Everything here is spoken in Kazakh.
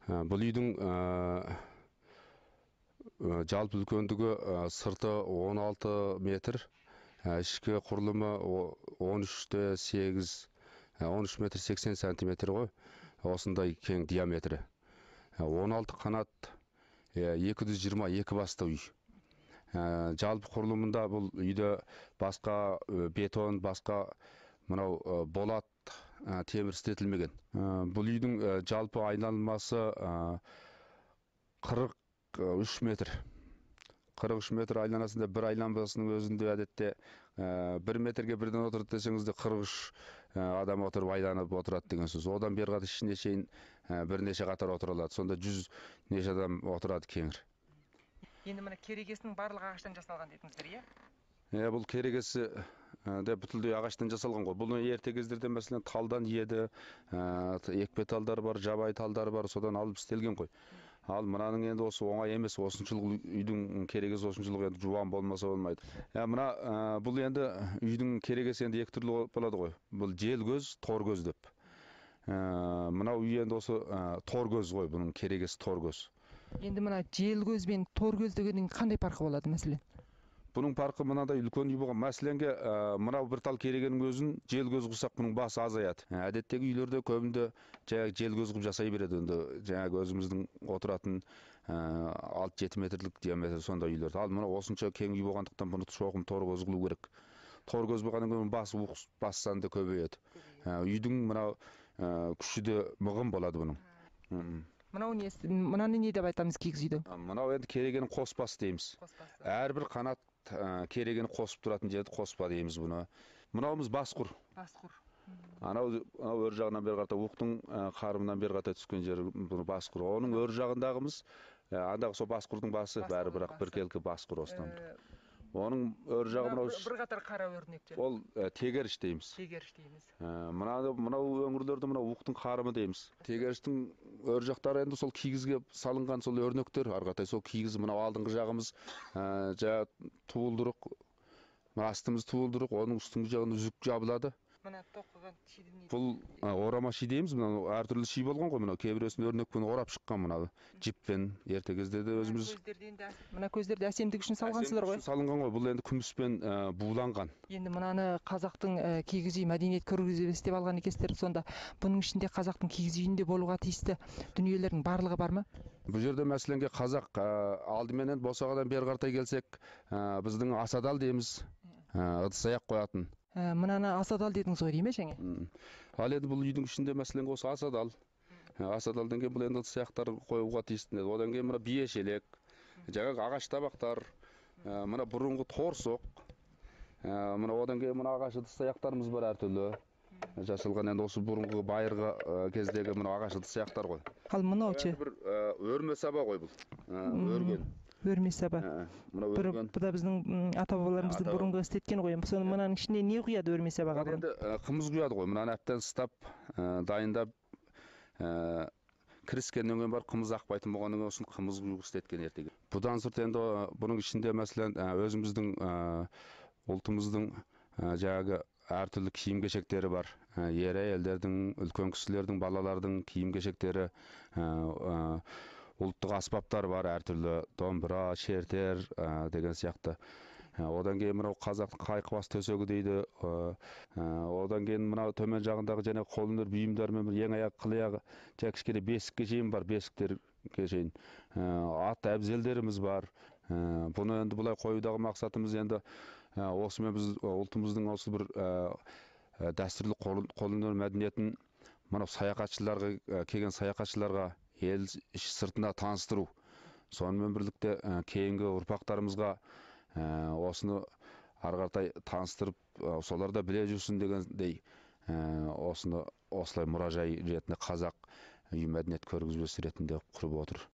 Бұл үйдің жалпы үлкендігі сырты 16 метр, ішкі құрылымы 13,8, 13 метр 80 сантиметр ғой. Осындай кең диаметрі. 16 қанат, 222 басты үй. Жалпы құрылымында бұл үйде басқа бетон, басқа мынау болат, темір істетілмеген. Бұл үйдің жалпы айналмасы 43 метр. 43 метр айланасында бір айланбасының өзінде әдетте 1 метрге бірден отырды десеңіз де 43 адам отырып айланып отырады деген сөз. Одан бері қарай ішіне шейін бірнеше қатар отыра алады. Сонда 100 неше адам отырады кеңір. Енді мына керегесінің барлығы ағаштан жасалған дедіңіздер, иә? Бұл керегесі де бүтілдей ағаштан жасалған ғой. Бұл ерте кездерде мәселен талдан еді, екпе талдар бар, жабай талдар бар, содан алып істелген ғой. Ал мынаның енді осы оңай емес, осыншылық үйдің керегесі осыншылық енді жуан болмаса болмайды. Бұл енді үйдің керегесі енді екі түрлі болады ғой. Бұл жел көз, тор көз деп. Мынау үй енді осы тор көз ғой, бұның керегесі тор көз. Енді мына жел көз бен тор көз дегеннің қандай парқы болады мәселен? Бұның парқы мынандай үлкен үй болған. Мәселенге мынау бір тал керегенің өзін жел көз қылсақ бұның басы азаяды. Әдеттегі үйлерде көбінде жаңағы жел көз қылып жасай береді. Енді жаңағы өзіміздің отыратын 6-7 метрлік диаметр сондай үйлерді. Ал мына осынша кең үй болғандықтан бұны шоғым тор көз қылу керек. Тор көз болғаннан кейін бас саны да көбейеді. Үйдің мынау күші де мығым болады бұның. Мынаны не деп айтамыз кигіз үйді? Мынау енді керегенің қоспасы дейміз. Әрбір қанат керегені қосып тұратын жерді қоспа дейміз бұны. Мынауымыз басқұр. Анау өр жағынан бері қарата уықтың қарымынан бері қарата түскен жері бұны басқұр. Оның өр жағындағымыз андағы сол басқұрдың басы бәрі бірақ біркелкі басқұр осыдан. Оның өр жағы мынау бір қатар қара өрнектер. Ол тегеріш дейміз. Мынау өңірлерде мынау уықтың қарымы дейміз. Тегеріштің өр жақтары енді сол кигізге салынған сол өрнектер. Арғатай сол кигіз мынау алдыңғы жағымыз жаңа туылдырық, астымыз туылдырық, оның үстіңгі жағында үзік жабылады. Мына тоқыған шиді не? Бұл орама ши дейміз. Мынау әртүрлі ши болған ғой. Мынау кейбіреусін өрнекпен орап шыққан мынау. Жіппен ерте кездерде өзіміз. Мына көздерді әсемдік үшін салғансыздар ғой? Салынған ғой. Бұл енді күміспен буланған. Енді мынаны қазақтың кигіз үй мәдениет көргізбесі деп алған екенсіздер. Сонда бұның ішінде қазақтың кигіз үйінде болуға тиісті дүниелердің барлығы бар ма? Бұл жерде мәселенге қазақ алдыменен босағадан бері қаратай келсек, біздің асадал дейміз. Ыдыс аяқ қоятын. Мынаны асадал дедіңіз ғой дейме жаңа? Ал енді бұл үйдің ішінде мәселен осы асадал. Асадалдан кейін бұл енді ыдыс аяқтар қоюға тиісті. Одан кейін мына бие шелек, жаңағы ағаш табақтар, мына бұрынғы торсоқ. Мына одан кейін мына ағаш ыдыс аяқтарымыз бар әртүрлі. Жасалған енді осы бұрынғы байырғы кездегі мына ағаш ыдыс аяқтар ғой. Ал мынау ше? Бір өрме саба ғой бұл. Өрген. Өрме саба. Бұл да біздің ата-бабаларымыздың бұрынғы істеткен ғой. Соны мынаның ішіне не құяды өрме сабаға? Енді қымыз құяды ғой. Мынаны әбден ыстап, дайындап, кіріскеннен кейін бар қымыз ақпайтын болғаннан кейін осыны қымыз құйып істеткен ертеге. Бұдан сырт енді бұның ішінде мәселен өзіміздің ұлтымыздың жаңағы әртүрлі киім кешектері бар. Ер әйелдердің, үлкен кісілердің, балалардың киім кешектері, ұлттық аспаптар бар, әртүрлі домбыра, шертер деген сияқты. Одан кейін мынау қазақтың қайқыбас төсегі дейді. Одан кейін мынау төмен жағындағы және қолөнер бұйымдарымен ең аяқ қылаяғы кішкене бесікке шейін бар, бесіктерге шейін. Ат әбзелдеріміз бар. Бұны енді бұлай қоюдағы мақсатымыз енді осымен біз ұлтымыздың осы бір дәстүрлі қолөнер мәдениетін мынау саяхатшыларға, келген саяхатшыларға ел іш сыртына таныстыру. Сонымен бірлікте кейінгі ұрпақтарымызға осыны арғартай таныстырып, солар да біле жүрсін дегендей осыны осылай мұражай ретінде қазақ үй мәдениет көргізбесі ретінде құрып отыр.